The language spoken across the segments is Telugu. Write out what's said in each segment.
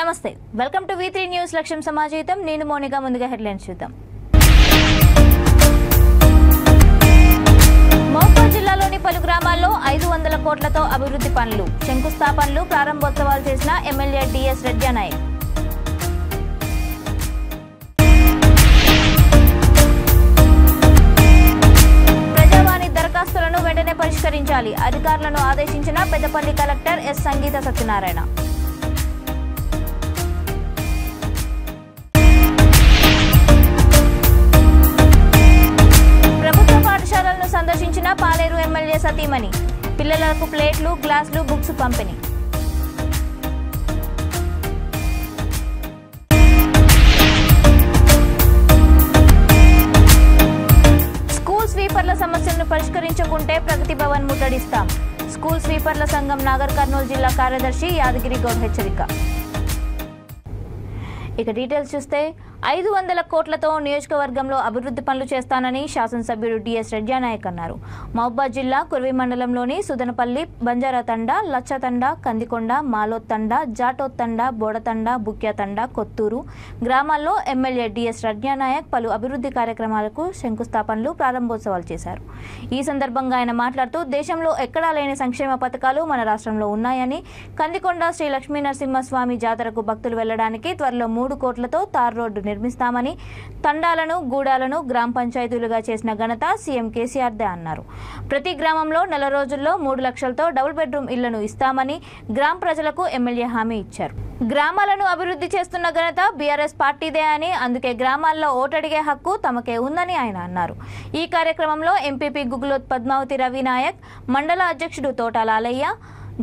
నమస్తే వెల్కమ్ టు V3 న్యూస్ లక్ష్యం సమాజీతం నేను మోనికా ముందుగా హెడ్లైన్స్ చూద్దాం మహబూబాబాద్ జిల్లాలోని పలు గ్రామాల్లో 500 కోట్లతో అభివృద్ధి పనులు శంకుస్థాపనలు ప్రారంభోత్సవాలు చేసిన ఎమ్మెల్యే డిఎస్ రెడ్యానాయక్ ప్రజావాణి దరఖాస్తులను వెంటనే పరిష్కరించాలి అధికారులను ఆదేశించిన పెద్దపల్లి కలెక్టర్ ఎస్ సంగీత సత్యనారాయణ పాఠశాలను సందర్శించిన పాలేరు ఎమ్మెల్యే సతీమణి పిల్లలకు ప్లేట్లు గ్లాసులు బుక్స్ పంపిణీ స్కూల్ స్వీపర్ల సమస్యలను పరిష్కరించకుంటే ప్రగతి భవన్ ముట్టడిస్తాం స్కూల్ స్వీపర్ల సంఘం నాగర్ కర్నూలు జిల్లా కార్యదర్శి యాదగిరి గౌడ్ హెచ్చరిక ఇక డీటెయిల్స్ చూస్తే 500 కోట్లతో నియోజకవర్గంలో అభివృద్ధి పనులు చేస్తానని శాసనసభ్యుడు డిఎస్ రెడ్యానాయక్ అన్నారు. మహబూబాబాద్ జిల్లా కుర్వి మండలంలోని సుదనపల్లి, బంజారా తండా, లచ్చతండ, కందికొండ, మాలోత్ తండా, జాటోత్ తండా, బోడతండ, బుక్యా తండా, కొత్తూరు గ్రామాల్లో ఎమ్మెల్యే డిఎస్ రెడ్యానాయక్ పలు అభివృద్ధి కార్యక్రమాలకు శంకుస్థాపనలు ప్రారంభోత్సవాలు చేశారు. ఈ సందర్భంగా ఆయన మాట్లాడుతూ దేశంలో ఎక్కడా లేని సంక్షేమ పథకాలు మన రాష్ట్రంలో ఉన్నాయని, కందికొండ శ్రీ లక్ష్మీ నరసింహస్వామి జాతరకు భక్తులు వెళ్లడానికి త్వరలో 3 కోట్లతో తార్ రోడ్డు నిర్మిస్తామని, తండాలను గూడాలను గ్రామ పంచాయతీలుగా చేసిన ఘనత సీఎం కేసీఆర్దే అన్నారు. ప్రతి గ్రామంలో నెల రోజుల్లో 3 లక్షలతో డబుల్ బెడ్రూమ్ ఇళ్లను ఇస్తామని గ్రామ ప్రజలకు ఎమ్మెల్యే హామీ ఇచ్చారు. గ్రామాలను అభివృద్ధి చేస్తున్న ఘనత బీఆర్ఎస్ పార్టీదే అని, అందుకే గ్రామాల్లో ఓటడిగే హక్కు తమకే ఉందని ఆయన అన్నారు. ఈ కార్యక్రమంలో ఎంపీపీ గుగులోత్ పద్మావతి రవినాయక్, మండల అధ్యక్షుడు తోట లాలయ్య,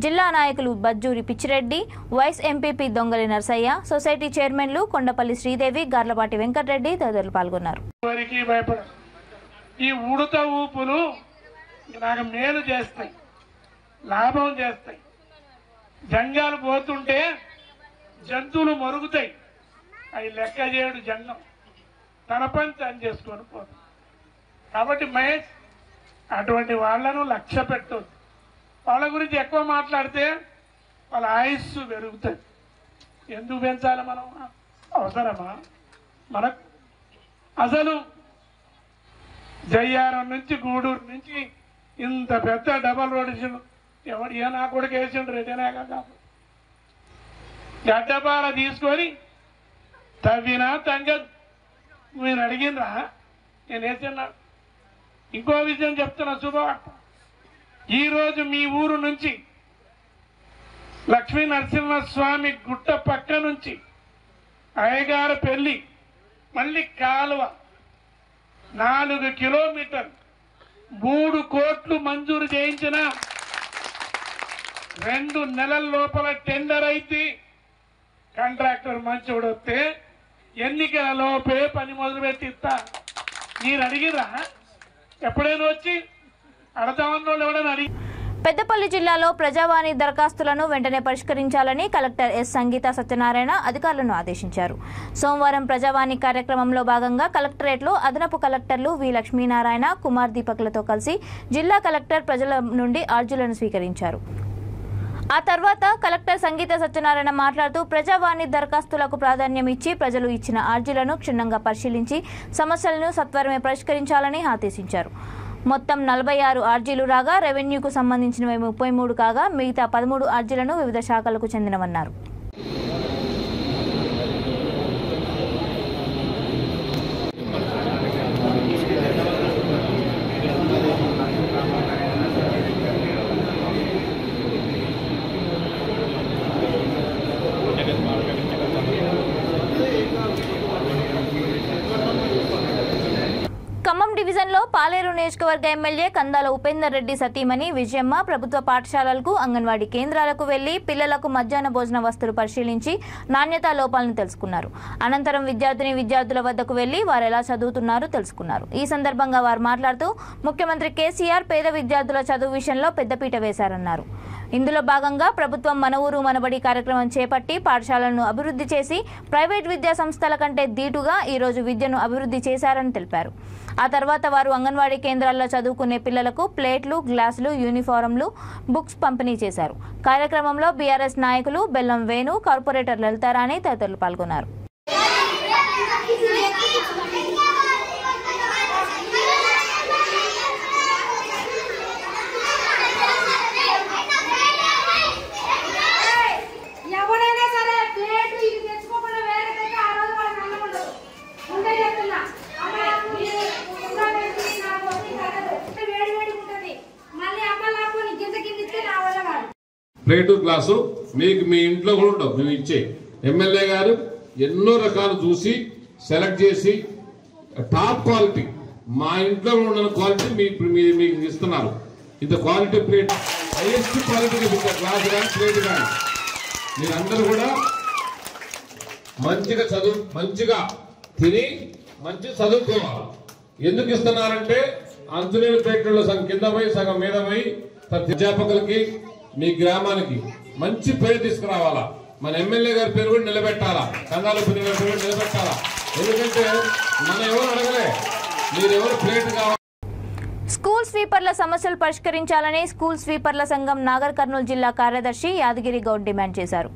జిల్లా నాయకులు Bajjuri Pichireddy, vice MPP Dongali Narsaiah, society చైర్మన్లు కొండపల్లి శ్రీదేవి, గార్లపాటి వెంకటరెడ్డి తదితరులు పాల్గొన్నారు. ఈ ఉడత ఊపులు నాకు మేలు చేస్తాయి, లాభం చేస్తాయి. జంగాలు పోతుంటే జంతువులు మరుగుతాయి, అవి లెక్క చేయడు జంగం, తన పని తను చేసుకొని పోతుంది. కాబట్టి మహేష్ అటువంటి వాళ్లను లక్ష్య పెట్టొద్దు. వాళ్ళ గురించి ఎక్కువ మాట్లాడితే వాళ్ళ ఆయుస్సు పెరుగుతుంది. ఎందుకు పెంచాలి మనం? అవసరమా మనకు? అసలు జయ్యారం నుంచి గూడూరు నుంచి ఇంత పెద్ద డబల్ రోడ్ ఇచ్చిండు. ఎవరు ఏ నా కొడుకు వేసిండు రెడ్డినాక కాదు. గడ్డపార తీసుకొని తవ్వినా తంగదు. నేను అడిగినరా? నేను వేసినా. ఇంకో విషయం చెప్తున్నా, శుభవార్త. ఈరోజు మీ ఊరు నుంచి లక్ష్మీ నరసింహస్వామి గుట్ట పక్క నుంచి అయ్యగారు పెళ్లి మళ్ళీ కాలువ 4 కిలోమీటర్లు 3 కోట్లు మంజూరు చేయించిన 2 నెలల లోపల టెండర్ అయితే కాంట్రాక్టర్ మంచోడు వస్తే ఎన్నికల లోపే పని మొదలుపెట్టి ఇస్తా. మీరు అడిగిరా? ఎప్పుడైనా వచ్చి పెద్దపల్లి జిల్లాలో ప్రజావాణి దరఖాస్తులను వెంటనే పరిష్కరించాలని కలెక్టర్ ఎస్ సంగీత సత్యనారాయణ అధికారులను ఆదేశించారు. సోమవారం ప్రజావాణి కార్యక్రమంలో భాగంగా కలెక్టరేట్లో అదనపు కలెక్టర్లు వి లక్ష్మీనారాయణ, కుమార్ దీపక్లతో కలిసి జిల్లా కలెక్టర్ ప్రజల నుండి అర్జీలను స్వీకరించారు. ఆ తర్వాత కలెక్టర్ సంగీత సత్యనారాయణ మాట్లాడుతూ ప్రజావాణి దరఖాస్తులకు ప్రాధాన్యం ఇచ్చి ప్రజలు ఇచ్చిన అర్జీలను క్షుణ్ణంగా పరిశీలించి సమస్యలను సత్వరమే పరిష్కరించాలని ఆదేశించారు. మొత్తం 46 అర్జీలు రాగా రెవెన్యూకు సంబంధించినవి 33 కాగా మిగతా 13 అర్జీలను వివిధ శాఖలకు చెందినవన్నారు. ఖమ్మం డివిజన్లో పాలేరు నియోజకవర్గ ఎమ్మెల్యే కందాల ఉపేందర్ రెడ్డి సతీమణి విజయమ్మ ప్రభుత్వ పాఠశాలలకు, అంగన్వాడీ కేంద్రాలకు వెళ్లి పిల్లలకు మధ్యాహ్న భోజన వస్తువులు పరిశీలించి నాణ్యతా లోపాలను తెలుసుకున్నారు. అనంతరం విద్యార్థుల వద్దకు వెళ్లి వారు ఎలా చదువుతున్నారో తెలుసుకున్నారు. ఈ సందర్భంగా వారు మాట్లాడుతూ ముఖ్యమంత్రి కేసీఆర్ పేద విద్యార్థుల చదువు విషయంలో పెద్దపీట వేశారన్నారు. ఇందులో భాగంగా ప్రభుత్వం మన ఊరు మనబడి కార్యక్రమం చేపట్టి పాఠశాలను అభివృద్ధి చేసి ప్రైవేట్ విద్యా సంస్థల కంటే దీటుగా ఈరోజు విద్యను అభివృద్ధి చేశారని తెలిపారు. ఆ తర్వాత వారు అంగన్వాడీ కేంద్రాల్లో చదువుకునే పిల్లలకు ప్లేట్లు, గ్లాసులు, యూనిఫారంలు, బుక్స్ పంపిణీ చేశారు. కార్యక్రమంలో బీఆర్ఎస్ నాయకులు బెల్లం వేణు, కార్పొరేటర్ లలితారాణి తదితరులు పాల్గొన్నారు. ప్లేటు గ్లాసు మీకు మీ ఇంట్లో కూడా ఉండవు, మేము ఇచ్చే ఎమ్మెల్యే గారు ఎన్నో రకాలు చూసి సెలెక్ట్ చేసి టాప్ క్వాలిటీ మా ఇంట్లో ఉన్న క్వాలిటీ మీకు ఇస్తున్నారు. ఇంత quality plate highest quality glass కానీ ప్లేట్ కానీ మీరందరూ కూడా మంచిగా తిని మంచి చదువుకోవాలి. ఎందుకు ఇస్తున్నారంటే అంతులేని ప్లేట్లలో సగం కింద పోయి సగం మీద పోయి ప్రతి అధ్యాపకులకి మీ గ్రామానికి మంచి పేరు తీసుకురావాలా. మన ఎమ్మెల్యే గారి పేరు కూడా నిలబెట్టాలా, కందాల పేరు కూడా నిలబెట్టాలా. ఎందుకంటే మనం ఎవరు అడగలే, మీరెవరు ప్లేట్ కావాలి. స్కూల్ స్వీపర్ల సమస్యలు పరిష్కరించాలని స్కూల్ స్వీపర్ల సంఘం నాగర్ కర్నూలు జిల్లా కార్యదర్శి యాదగిరి గౌడ్ డిమాండ్ చేశారు.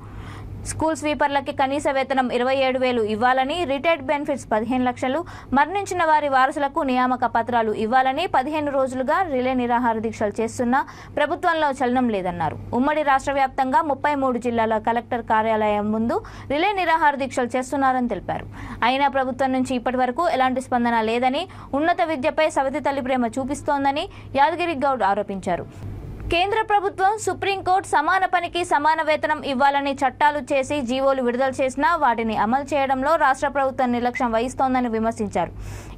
స్కూల్ స్వీపర్లకి కనీస వేతనం 27,000 ఇవ్వాలని, రిటైర్డ్ బెనిఫిట్స్ 15 లక్షలు, మరణించిన వారి వారసులకు నియామక పత్రాలు ఇవ్వాలని 15 రోజులుగా రిలే నిరాహార దీక్షలు చేస్తున్నా ప్రభుత్వంలో చలనం లేదన్నారు. ఉమ్మడి రాష్ట్ర వ్యాప్తంగా 33 జిల్లాల కలెక్టర్ కార్యాలయం ముందు రిలే నిరాహార దీక్షలు చేస్తున్నారని తెలిపారు. అయినా ప్రభుత్వం నుంచి ఇప్పటి వరకు ఎలాంటి స్పందన లేదని, ఉన్నత విద్యపై సవతి తల్లి ప్రేమ చూపిస్తోందని యాదగిరి గౌడ్ ఆరోపించారు. కేంద్ర ప్రభుత్వం, సుప్రీంకోర్టు సమాన పనికి సమాన వేతనం ఇవ్వాలని చట్టాలు చేసి జీవోలు విడుదల చేసినా వాటిని అమలు చేయడంలో రాష్ట్ర ప్రభుత్వం నిర్లక్ష్యం వహిస్తోందని విమర్శించారు.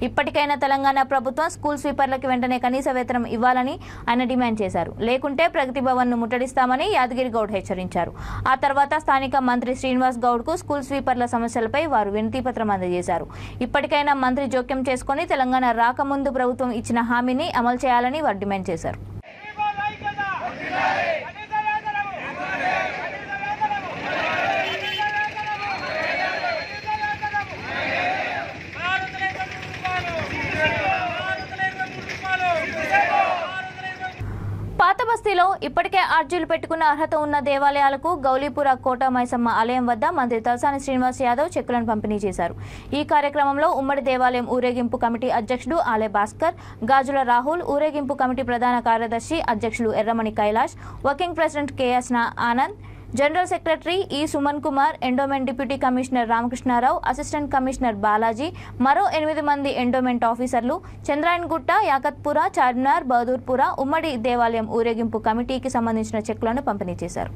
ఇప్పటికైనా తెలంగాణ ప్రభుత్వం స్కూల్ స్వీపర్లకు వెంటనే కనీస వేతనం ఇవ్వాలని ఆయన డిమాండ్ చేశారు. లేకుంటే ప్రగతి భవన్ ను ముట్టడిస్తామని యాదగిరి గౌడ్ హెచ్చరించారు. ఆ తర్వాత స్థానిక మంత్రి శ్రీనివాస్ గౌడ్ కు స్కూల్ స్వీపర్ల సమస్యలపై వారు వినతిపత్రం అందజేశారు. ఇప్పటికైనా మంత్రి జోక్యం చేసుకుని తెలంగాణ రాకముందు ప్రభుత్వం ఇచ్చిన హామీని అమలు చేయాలని వారు డిమాండ్ చేశారు. పాత బస్తీలో ఇప్పటికే అర్జీలు పెట్టుకున్న అర్హత ఉన్న దేవాలయాలకు గౌలీపుర కోట మైసమ్మ ఆలయం వద్ద మంత్రి తలసాని శ్రీనివాస్ యాదవ్ చెక్కులను పంపిణీ చేశారు. ఈ కార్యక్రమంలో ఉమ్మడి దేవాలయం ఊరేగింపు కమిటీ అధ్యక్షుడు ఆలే భాస్కర్, గాజుల రాహుల్, ఊరేగింపు కమిటీ ప్రధాన కార్యదర్శి అధ్యక్షులు Erramani Kailash, working president KS Anand, general secretary E Suman Kumar, endowment deputy commissioner Ramakrishnarao, assistant commissioner Balaji, మరో 8 మంది ఎండోమెంట్ ఆఫీసర్లు చంద్రాయన్గుట్ట, యాకత్పుర, చార్మినార్, బహదూర్పుర ఉమ్మడి దేవాలయం ఊరేగింపు కమిటీకి సంబంధించిన చెక్కులను పంపిణీ చేశారు.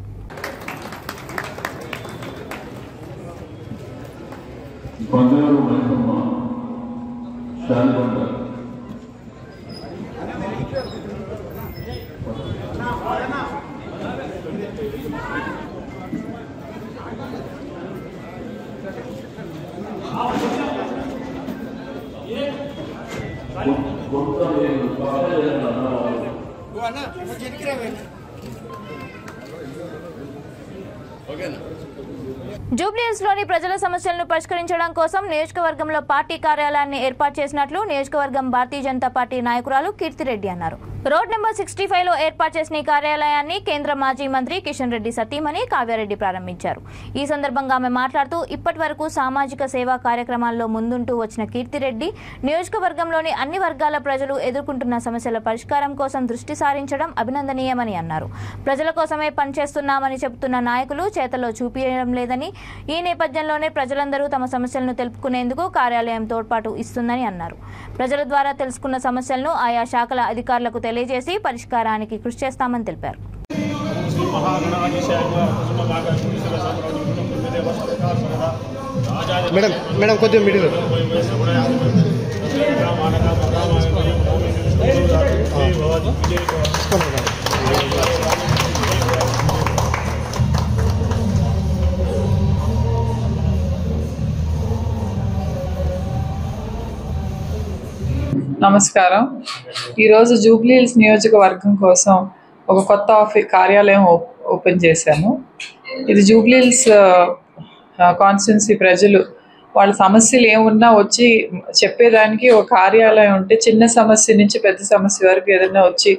జూబ్లీహిల్స్లోని ప్రజల సమస్యలను పరిష్కరించడం కోసం నియోజకవర్గంలో పార్టీ కార్యాలయాన్ని ఏర్పాటు చేసినట్లు నియోజకవర్గం భారతీయ జనతా పార్టీ నాయకురాలు కీర్తిరెడ్డి అన్నారు. రోడ్ నెంబర్ 65లో ఏర్పాటు చేసిన ఈ కార్యాలయాన్ని కేంద్ర మాజీ మంత్రి కిషన్ రెడ్డి సతీమణి కావ్యారెడ్డి ప్రారంభించారు. ఈ సందర్భంగా ఆమె మాట్లాడుతూ ఇప్పటి వరకు సామాజిక సేవా కార్యక్రమాల్లో ముందుంటూ వచ్చిన కీర్తిరెడ్డి నియోజకవర్గంలోని అన్ని వర్గాల ప్రజలు ఎదుర్కొంటున్న సమస్యల పరిష్కారం కోసం దృష్టి సారించడం అభినందనీయమని అన్నారు. ప్రజల కోసమే పనిచేస్తున్నామని చెబుతున్న నాయకులు చేతల్లో చూపించడం లేదని, ఈ నేపథ్యంలోనే ప్రజలందరూ తమ సమస్యలను తెలుపుకునేందుకు కార్యాలయం తోడ్పాటు ఇస్తుందని అన్నారు. ప్రజల ద్వారా తెలుసుకున్న సమస్యలను ఆయా శాఖల అధికారులకు తెలియజేసి పరిష్కారానికి కృషి చేస్తామని తెలిపారు. నమస్కారం. ఈరోజు జూబ్లీహిల్స్ నియోజకవర్గం కోసం ఒక కొత్త కార్యాలయం ఓపెన్ చేశాము. ఇది జూబ్లీహిల్స్ కాన్స్టిట్యున్సీ ప్రజలు వాళ్ళ సమస్యలు ఏమున్నా వచ్చి చెప్పేదానికి ఒక కార్యాలయం ఉంటే, చిన్న సమస్య నుంచి పెద్ద సమస్య వరకు ఏదైనా వచ్చి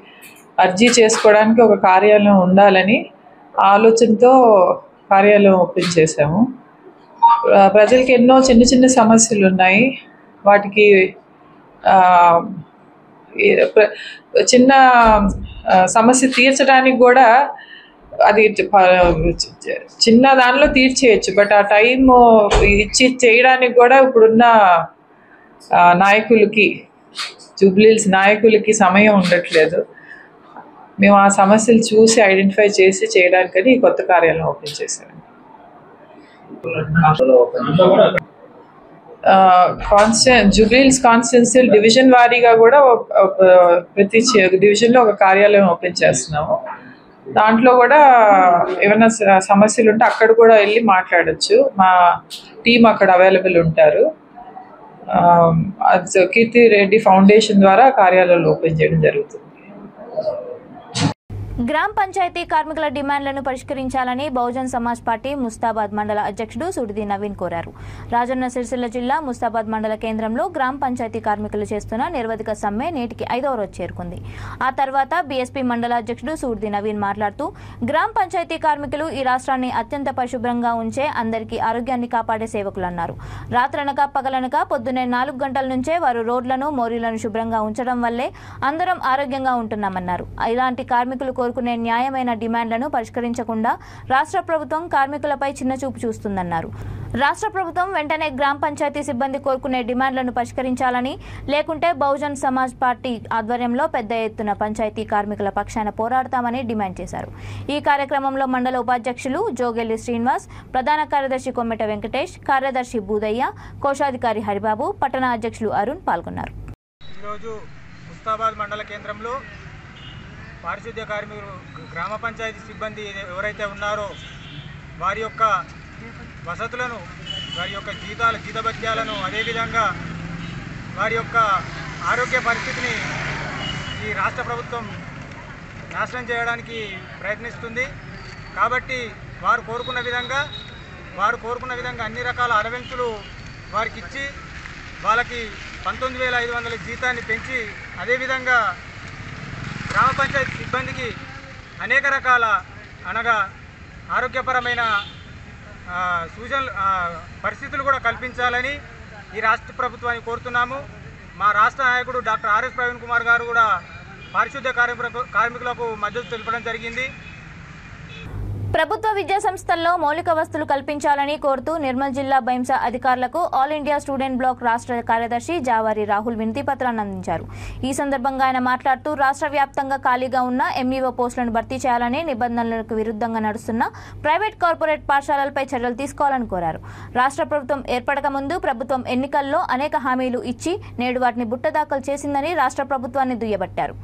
అర్జీ చేసుకోవడానికి ఒక కార్యాలయం ఉండాలని ఆలోచనతో కార్యాలయం ఓపెన్ చేశాము. ప్రజలకి ఎన్నో చిన్న చిన్న సమస్యలు ఉన్నాయి. వాటికి చిన్న సమస్య తీర్చడానికి కూడా అది చిన్న దానిలో తీర్చేయచ్చు, బట్ ఆ టైం ఇచ్చి చేయడానికి కూడా ఇప్పుడున్న నాయకులకి, జూబ్లీహిల్స్ నాయకులకి సమయం ఉండట్లేదు. మేము ఆ సమస్యలు చూసి ఐడెంటిఫై చేసి చేయడానికని కొత్త కార్యాలయం ఓపెన్ చేశాము. జూబ్లీహిల్స్ కాన్స్టిట్యున్సీ డివిజన్ వారీగా కూడా ప్రతి డివిజన్లో ఒక కార్యాలయం ఓపెన్ చేస్తున్నాము. దాంట్లో కూడా ఏమైనా సమస్యలు ఉంటే అక్కడ కూడా వెళ్ళి మాట్లాడచ్చు. మా టీం అక్కడ అవైలబుల్ ఉంటారు. కీర్తి రెడ్డి ఫౌండేషన్ ద్వారా కార్యాలయాలు ఓపెన్ చేయడం జరుగుతుంది. గ్రామ పంచాయతీ కార్మికుల డిమాండ్లను పరిష్కరించాలని బహుజన్ సమాజ్ పార్టీ ముస్తాబాద్ మండల అధ్యక్షుడు సుడిది నవీన్ కోరారు. రాజన్న సిరిసిల్ల జిల్లా ముస్తాబాద్ మండల కేంద్రంలో గ్రామ పంచాయతీ కార్మికులు చేస్తున్న నిరవధిక సమ్మె నేటికి 5వ రోజు చేరుకుంది. ఆ తర్వాత బీఎస్పీ మండల అధ్యక్షుడు సుడిది నవీన్ మాట్లాడుతూ, గ్రామ పంచాయతీ కార్మికులు ఈ రాష్ట్రాన్ని అత్యంత పరిశుభ్రంగా ఉంచే, అందరికీ ఆరోగ్యాన్ని కాపాడే సేవకులన్నారు. రాత్రనక పగలనక పొద్దున్నే 4 గంటల నుంచే వారు రోడ్లను, మోరీలను శుభ్రంగా ఉంచడం వల్లే అందరం ఆరోగ్యంగా ఉంటున్నామన్నారు. ఇలాంటి కార్మికులు కోరుకునే న్యాయమైన డిమాండ్లను పరిష్కరించకుండా రాష్ట్ర ప్రభుత్వం కార్మికులపై చిన్నచూపు చూస్తుందన్నారు. రాష్ట్ర ప్రభుత్వం వెంటనే గ్రామ పంచాయతీ సిబ్బంది కోరుకునే డిమాండ్లను పరిష్కరించాలని, లేకుంటే బహుజన్ సమాజ్ పార్టీ ఆధ్వర్యంలో పెద్ద ఎత్తున పంచాయతీ కార్మికుల పక్షాన పోరాడతామని డిమాండ్ చేశారు. ఈ కార్యక్రమంలో మండల ఉపాధ్యక్షులు జోగెల్లి శ్రీనివాస్, ప్రధాన కార్యదర్శి కొమ్మెట వెంకటేష్, కార్యదర్శి బూదయ్య, కోశాధికారి హరిబాబు, పట్టణ అధ్యక్షులు అరుణ్ పాల్గొన్నారు. ఈరోజు ముస్తాబాద్ మండల కేంద్రంలో పారిశుద్ధ్య కార్మికులు, గ్రామ పంచాయతీ సిబ్బంది ఎవరైతే ఉన్నారో వారి యొక్క వసతులను, వారి యొక్క జీతభత్యాలను, అదేవిధంగా వారి యొక్క ఆరోగ్య పరిస్థితిని ఈ రాష్ట్ర ప్రభుత్వం నాశనం చేయడానికి ప్రయత్నిస్తుంది. కాబట్టి వారు కోరుకున్న విధంగా అన్ని రకాల అలవెన్సులు వారికి ఇచ్చి వాళ్ళకి 19,500 జీతాన్ని పెంచి, అదేవిధంగా గ్రామ పంచాయతీ సిబ్బందికి అనేక రకాల అనగా ఆరోగ్యపరమైన పరిస్థితులు కూడా కల్పించాలని ఈ రాష్ట్ర ప్రభుత్వాన్ని కోరుతున్నాము. మా రాష్ట్ర నాయకుడు డాక్టర్ ఆర్ఎస్ ప్రవీణ్ కుమార్ గారు కూడా పారిశుద్ధ్య కార్మికులకు మద్దతు తెలపడం జరిగింది. ప్రభుత్వ విద్యా సంస్థల్లో మౌలిక వసతులు కల్పించాలని కోరుతూ నిర్మల్ జిల్లా బైంసా అధికారులకు ఆల్ ఇండియా స్టూడెంట్ బ్లాక్ రాష్ట్ర కార్యదర్శి జావారి రాహుల్ వినతి పత్రాన్ని అందించారు. ఈ సందర్భంగా ఆయన మాట్లాడుతూ, రాష్ట్ర వ్యాప్తంగా ఖాళీగా ఉన్న ఎంఈఓ పోస్టులను భర్తీ చేయాలని, నిబంధనలకు విరుద్ధంగా నడుస్తున్న ప్రైవేట్ కార్పొరేట్ పాఠశాలలపై చర్యలు తీసుకోవాలని కోరారు. రాష్ట్ర ప్రభుత్వం ఏర్పడక ముందు ప్రభుత్వం ఎన్నికల్లో అనేక హామీలు ఇచ్చి నేడు వాటిని బుట్టదాఖలు చేసిందని రాష్ట్ర ప్రభుత్వాన్ని దుయ్యబట్టారు.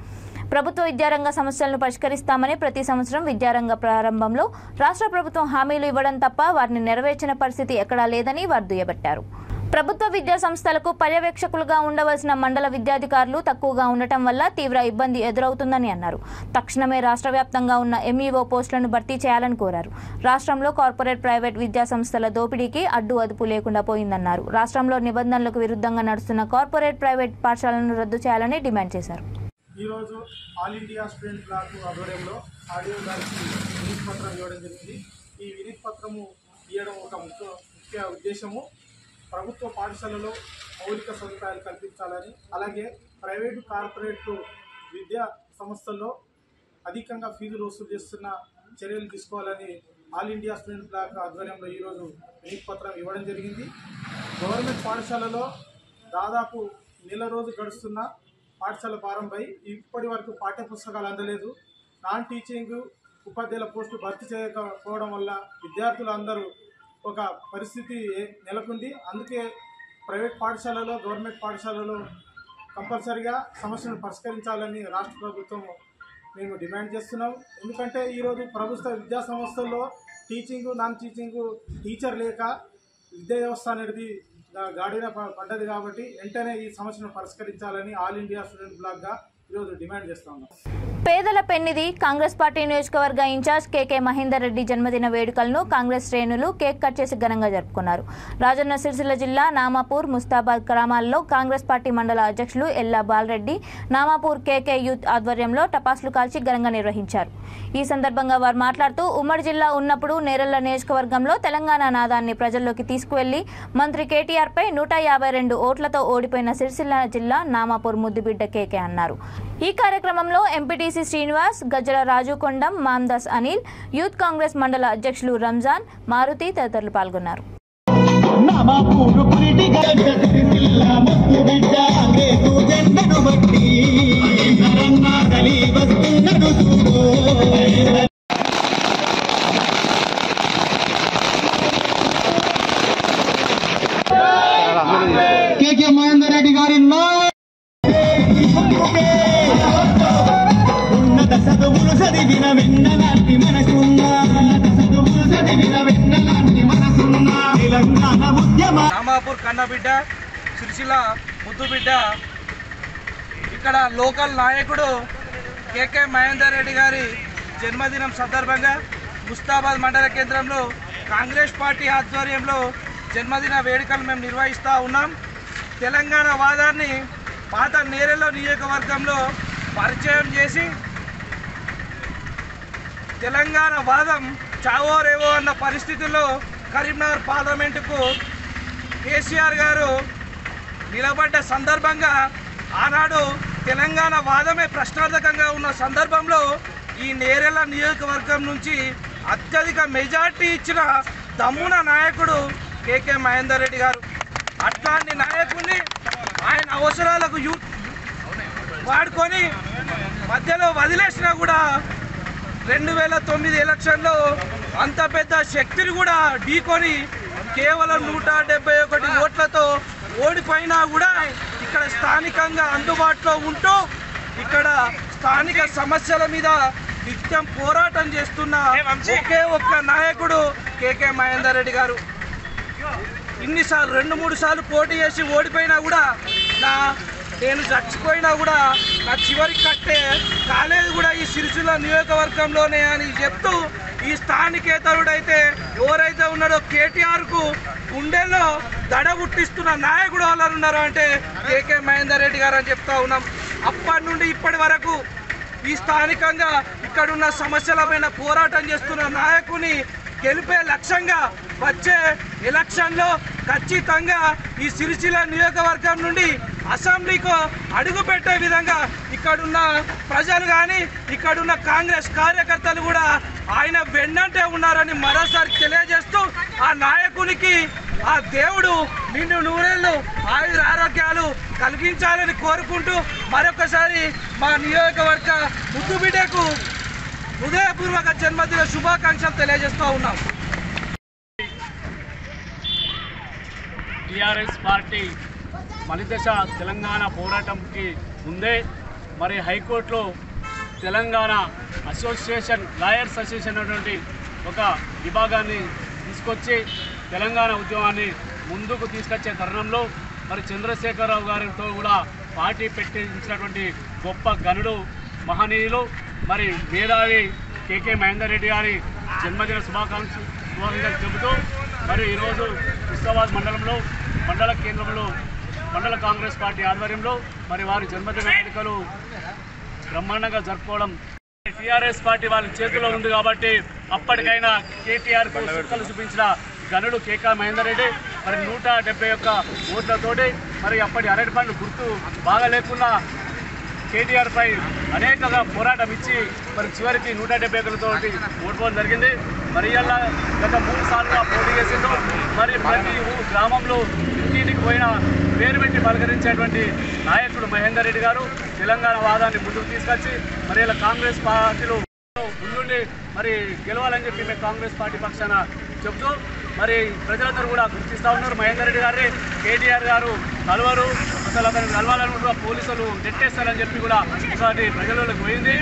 ప్రభుత్వ విద్యారంగ సమస్యలను పరిష్కరిస్తామని ప్రతి సంవత్సరం విద్యారంగ ప్రారంభంలో రాష్ట్ర ప్రభుత్వం హామీలు ఇవ్వడం తప్ప వారిని నెరవేర్చిన పరిస్థితి ఎక్కడా లేదని వారు దుయ్యబట్టారు. ప్రభుత్వ విద్యా సంస్థలకు పర్యవేక్షకులుగా ఉండవలసిన మండల విద్యాధికారులు తక్కువగా ఉండటం వల్ల తీవ్ర ఇబ్బంది ఎదురవుతుందని అన్నారు. తక్షణమే రాష్ట్ర వ్యాప్తంగా ఉన్న ఎంఈఓ పోస్టులను భర్తీ చేయాలని కోరారు. రాష్ట్రంలో కార్పొరేట్ ప్రైవేట్ విద్యా సంస్థల దోపిడీకి అడ్డు అదుపు లేకుండా పోయిందన్నారు. రాష్ట్రంలో నిబంధనలకు విరుద్ధంగా నడుస్తున్న కార్పొరేట్ ప్రైవేట్ పాఠశాలను రద్దు చేయాలని డిమాండ్ చేశారు. ఈరోజు ఆల్ ఇండియా స్టూడెంట్ బ్లాక్ ఆధ్వర్యంలో ఆడియో గారికి వినతి పత్రం ఇవ్వడం జరిగింది. ఈ వినతి పత్రము ఇవ్వడం ఒక ముఖ్య ఉద్దేశము ప్రభుత్వ పాఠశాలలో మౌలిక సదుపాయాలు కల్పించాలని, అలాగే ప్రైవేటు కార్పొరేట్ విద్యా సంస్థల్లో అధికంగా ఫీజులు వసూలు చేస్తున్న చర్యలు తీసుకోవాలని ఆల్ ఇండియా స్టూడెంట్ బ్లాక్ ఆధ్వర్యంలో ఈరోజు వినతి పత్రం ఇవ్వడం జరిగింది. గవర్నమెంట్ పాఠశాలలో దాదాపు నెల రోజు గడుస్తున్న పాఠశాల ప్రారంభమై ఇప్పటి వరకు పాఠ్యపుస్తకాలు అందలేదు. నాన్ టీచింగ్ ఉపాధ్యాయుల పోస్టు భర్తీ చేయకపోవడం వల్ల విద్యార్థులు అందరూ ఒక పరిస్థితి నెలకొంది. అందుకే ప్రైవేట్ పాఠశాలలో, గవర్నమెంట్ పాఠశాలలో కంపల్సరిగా సమస్యను పరిష్కరించాలని రాష్ట్ర ప్రభుత్వం మేము డిమాండ్ చేస్తున్నాం. ఎందుకంటే ఈరోజు ప్రభుత్వ విద్యా సంస్థల్లో టీచింగు, నాన్ టీచింగు టీచర్ లేక విద్యా వ్యవస్థ అనేది గాడిన పడ్డది. కాబట్టి వెంటనే ఈ సమస్యను పరిష్కరించాలని ఆల్ ఇండియా స్టూడెంట్ బ్లాక్గా ఈరోజు డిమాండ్ చేస్తా ఉన్నాం. పేదల పెన్నిది కాంగ్రెస్ పార్టీ నియోజకవర్గ ఇన్ఛార్జ్ కేకే మహేందర్ రెడ్డి జన్మదిన వేడుకలను కాంగ్రెస్ శ్రేణులు కేక్ కట్ చేసి ఘనంగా జరుపుకున్నారు. రాజన్న సిరిసిల్ల జిల్లా నామాపూర్, ముస్తాబాద్ గ్రామాల్లో కాంగ్రెస్ పార్టీ మండల అధ్యక్షులు ఎల్లా బాలరెడ్డి నామాపూర్ కేకే యూత్ ఆధ్వర్యంలో టపాసులు కాల్చి ఘనంగా నిర్వహించారు. ఈ సందర్భంగా వారు మాట్లాడుతూ ఉమ్మడి జిల్లా ఉన్నప్పుడు నేరెళ్ల నియోజకవర్గంలో తెలంగాణ నాదాన్ని ప్రజల్లోకి తీసుకువెళ్లి మంత్రి కేటీఆర్ పై 152 ఓట్లతో ఓడిపోయిన సిరిసిల్ల జిల్లా నామాపూర్ ముద్దుబిడ్డ కేకే అన్నారు. ఈ కార్యక్రమంలో ఎంపీటీసీ శ్రీనివాస్, గజ్జల రాజుకొండం, మామ్దాస్ అనిల్, యూత్ కాంగ్రెస్ మండల అధ్యక్షులు రంజాన్, మారుతి తదితరులు పాల్గొన్నారు. కేకే మహేందర్ రెడ్డి గారి ఉన్నత చదువులు చదివిన వెన్నలాంటి మనసున్నా తెలంగాణ ఉద్యమ నామాపూర్ కన్నబిడ్డ, సిరిసిల్ల ముద్దుబిడ్డ, ఇక్కడ లోకల్ నాయకుడు కేకే మహేందర్ రెడ్డి గారి జన్మదినం సందర్భంగా ముస్తాబాద్ మండల కేంద్రంలో కాంగ్రెస్ పార్టీ ఆధ్వర్యంలో జన్మదిన వేడుకలు మేము నిర్వహిస్తూ ఉన్నాం. తెలంగాణ వాదాన్ని పాత నేరెళ్ల నియోజకవర్గంలో పరిచయం చేసి తెలంగాణ వాదం చావో రేవో అన్న పరిస్థితుల్లో కరీంనగర్ పార్లమెంటుకు కేసీఆర్ గారు నిలబడ్డ సందర్భంగా ఆనాడు తెలంగాణ వాదమే ప్రశ్నార్థకంగా ఉన్న సందర్భంలో ఈ నేరెళ్ల నియోజకవర్గం నుంచి అత్యధిక మెజార్టీ ఇచ్చిన దమ్మున నాయకుడు కేకే మహేందర్ రెడ్డి గారు. అట్లాంటి నాయకుడిని ఆయన అవసరాలకు వాడుకొని మధ్యలో వదిలేసినా కూడా 2009 ఎలక్షన్లో అంత పెద్ద శక్తిని కూడా ఢీకొని కేవలం 171 ఓట్లతో ఓడిపోయినా కూడా ఇక్కడ స్థానికంగా అందుబాటులో ఉంటూ ఇక్కడ స్థానిక సమస్యల మీద నిత్యం పోరాటం చేస్తున్న ఒకే ఒక్క నాయకుడు కేకే మహేందర్ రెడ్డి గారు. ఇన్నిసార్లు 2-3 సార్లు పోటీ చేసి ఓడిపోయినా కూడా నేను చచ్చిపోయినా కూడా నా చివరి కట్టే కాలేదు కూడా ఈ సిరిసిల్ల నియోజకవర్గంలోనే అని చెప్తూ ఈ స్థానికేతరుడైతే ఎవరైతే ఉన్నాడో కేటీఆర్కు గుండెల్లో దడ పుట్టిస్తున్న నాయకుడు వాళ్ళు ఉన్నారు అంటే కేకే మహేందర్ రెడ్డి గారు అని చెప్తా ఉన్నాం. అప్పటి నుండి ఇప్పటి వరకు ఈ స్థానికంగా ఇక్కడున్న సమస్యలపైన పోరాటం చేస్తున్న నాయకుని గెలిపే లక్ష్యంగా వచ్చే ఎలక్షన్లో ఖచ్చితంగా ఈ సిరిసిల్ల నియోజకవర్గం నుండి అసెంబ్లీకు అడుగు పెట్టే విధంగా ఇక్కడున్న ప్రజలు కానీ ఇక్కడున్న కాంగ్రెస్ కార్యకర్తలు కూడా ఆయన వెన్నంటే ఉన్నారని మరోసారి తెలియజేస్తూ ఆ నాయకునికి ఆ దేవుడు నిన్ను నూరేళ్ళు ఆయుర ఆరోగ్యాలు కలిగించాలని కోరుకుంటూ మరొకసారి మా నియోజకవర్గ ముద్దుబిడ్డకు హృదయపూర్వక జన్మదిన శుభాకాంక్షలు తెలియజేస్తూ ఉన్నాం. టీఆర్ఎస్ పార్టీ మలిదశ తెలంగాణ పోరాటంకి ముందే మరి హైకోర్టులో తెలంగాణ లాయర్స్ అసోసియేషన్ అనేటువంటి ఒక విభాగాన్ని తీసుకొచ్చి తెలంగాణ ఉద్యమాన్ని ముందుకు తీసుకొచ్చే తరుణంలో మరి చంద్రశేఖరరావు గారితో కూడా పార్టీ పెట్టించినటువంటి గొప్ప గనుడు మహనీయులు మరి మేధావి కేకే మహేందర్ రెడ్డి గారి జన్మదిన శుభాకాంక్షలు చెబుతూ మరి ఈరోజు ముస్తాబాద్ మండలంలో మండల కేంద్రంలో మండల కాంగ్రెస్ పార్టీ ఆధ్వర్యంలో మరి వారి జన్మదిన వేడుకలు బ్రహ్మాండంగా జరుపుకోవడం టీఆర్ఎస్ పార్టీ వాళ్ళ చేతిలో ఉంది కాబట్టి అప్పటికైనా కేటీఆర్కు చుక్కలు చూపించిన గనుడు కేకే మహేందర్ రెడ్డి మరి 171 ఓట్లతోటి మరి అప్పటి అరటి పండ్లు గుర్తు బాగా లేకుండా కేటీఆర్పై అనేకగా పోరాటం ఇచ్చి మరి చివరికి 171 ఓడిపోవడం జరిగింది. మరి ఇలా గత 3 సార్లుగా పోటీ చేసిండు. మరి ప్రతి గ్రామంలో ఇంటింటికి పోయిన పేరు పెట్టి పలకరించేటువంటి నాయకుడు మహేందర్ రెడ్డి గారు తెలంగాణ వాదాన్ని ముందుకు తీసుకొచ్చి మరి ఇలా కాంగ్రెస్ పార్టీలో ముందుండి మరి గెలవాలని చెప్పి మేము కాంగ్రెస్ పార్టీ పక్షాన చెబుతూ మరి ప్రజలందరూ కూడా గుర్తిస్తూ ఉన్నారు. మహేందర్ రెడ్డి గారిని కేటీఆర్ గారు కలవరు, అసలు అతను కలవాలనుకుంటూ పోలీసులు నెట్టేస్తారని చెప్పి కూడా ఒకటి ప్రజలకు పోయింది.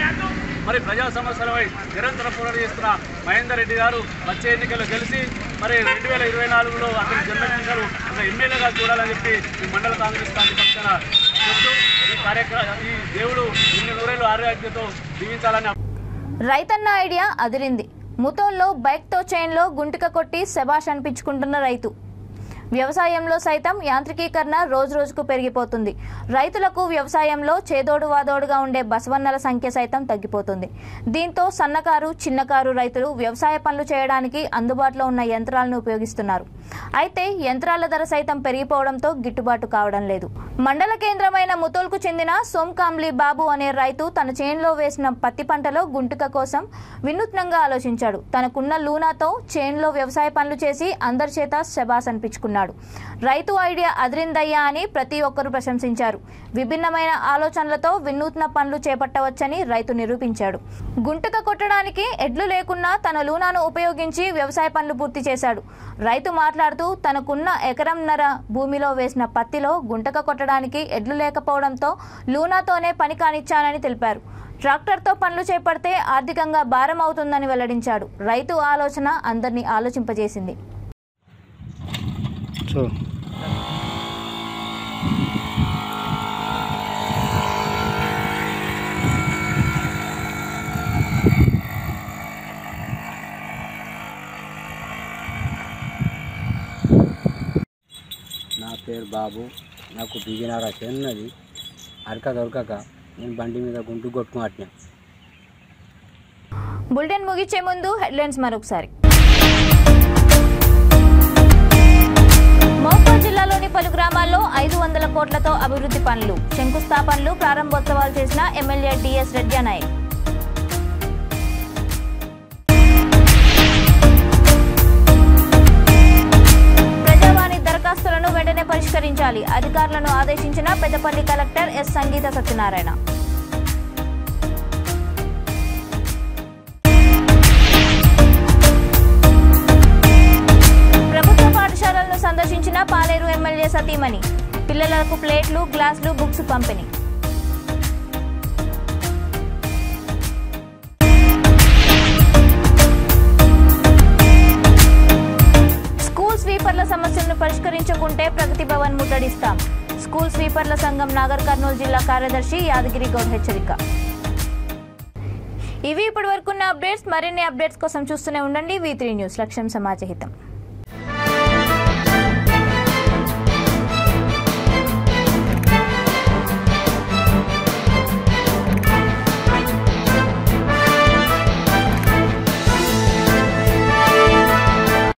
మరి ప్రజా సమస్యలపై నిరంతర పోరాటం చేస్తున్న మహేందర్ రెడ్డి గారు వచ్చే ఎన్నికల్లో గెలిచి మరి 2024లో అతని జన్మదినాలు ఒక ఎమ్మెల్యేగా చూడాలని చెప్పి ఈ మండల కాంగ్రెస్ పార్టీ పక్షాన చెబుతూ ఈ దేవుడు ఇన్ని నూరేళ్ళు ఆరోగ్యంతో జీవించాలని. రైతన్న ఐడియా అదిరింది. ముతోల్లో బైక్తో చైన్లో గుంటిక కొట్టి శబాష్ అనిపించుకుంటున్న రైతు. వ్యవసాయంలో సైతం యాంత్రికీకరణ రోజురోజుకు పెరిగిపోతుంది. రైతులకు వ్యవసాయంలో చేదోడు వాదోడుగా ఉండే బసవన్నల సంఖ్య సైతం తగ్గిపోతుంది. దీంతో సన్నకారు చిన్నకారు రైతులు వ్యవసాయ పనులు చేయడానికి అందుబాటులో ఉన్న యంత్రాలను ఉపయోగిస్తున్నారు. అయితే యంత్రాల ధర సైతం పెరిగిపోవడంతో గిట్టుబాటు కావడం లేదు. మండల కేంద్రమైన ముతోల్కు చెందిన సోంకాంబ్లీ బాబు అనే రైతు తన చేనులో వేసిన పత్తి పంటలో గుంటిక కోసం వినూత్నంగా ఆలోచించాడు. తనకున్న లూనాతో చేనులో వ్యవసాయ పనులు చేసి అందరి చేత శబాస్ అనిపించుకున్నాడు. రైతు ఐడియా అదిరిందయ్యా అని ప్రతి ఒక్కరూ ప్రశంసించారు. విభిన్నమైన ఆలోచనలతో వినూత్న పనులు చేపట్టవచ్చని రైతు నిరూపించాడు. గుంటక కొట్టడానికి ఎడ్లు లేకున్నా తన లూనాను ఉపయోగించి వ్యవసాయ పనులు పూర్తి చేశాడు. రైతు మాట్లాడుతూ తనకున్న ఎకరంన్నర భూమిలో వేసిన పత్తిలో గుంటక కొట్టడానికి ఎడ్లు లేకపోవడంతో లూనాతోనే పని కానిచ్చానని తెలిపారు. ట్రాక్టర్తో పనులు చేపడితే ఆర్థికంగా భారం అవుతుందని వెల్లడించాడు. రైతు ఆలోచన అందరినీ ఆలోచింపజేసింది. నా పేరు బాబు. నాకు బిగినారా చెన్నది అరక దొరకక నేను బండి మీద గుంటు కొట్టుకున్నా. బులెటిన్ ముగించే ముందు హెడ్లైన్స్ మరొకసారి. మహబూబాబాద్ జిల్లాలోని పలు గ్రామాల్లో 500 కోట్లతో అభివృద్ధి పనులు, శంకుస్థాపనలు, ప్రారంభోత్సవాలు చేసిన ఎమ్మెల్యే డిఎస్ రెడ్యానాయక్. ప్రజావాణి దరఖాస్తులను వెంటనే పరిష్కరించాలి, అధికారులను ఆదేశించిన పెద్దపల్లి కలెక్టర్ ఎస్ సంగీత సత్యనారాయణ. పాఠశాలలను సందర్శించిన పాలేరు ఎమ్మెల్యే సతీమణి. పిల్లలకు ప్లేట్లు, గ్లాసులు, బుక్స్ పంపిణీ. స్కూల్ స్వీపర్ల సమస్యలను పరిష్కరించకుంటే ప్రగతి భవన్ ముట్టడిస్తాం. స్కూల్ స్వీపర్ల సంఘం నాగర్ కర్నూలు జిల్లా కార్యదర్శి యాదగిరి గౌడ్ హెచ్చరిక. ఇవి ఇప్పటి వరకున్న అప్డేట్స్. మరిన్ని అప్డేట్స్ కోసం చూస్తూనే ఉండండి V3 న్యూస్. లక్ష్యం సమాజహితం.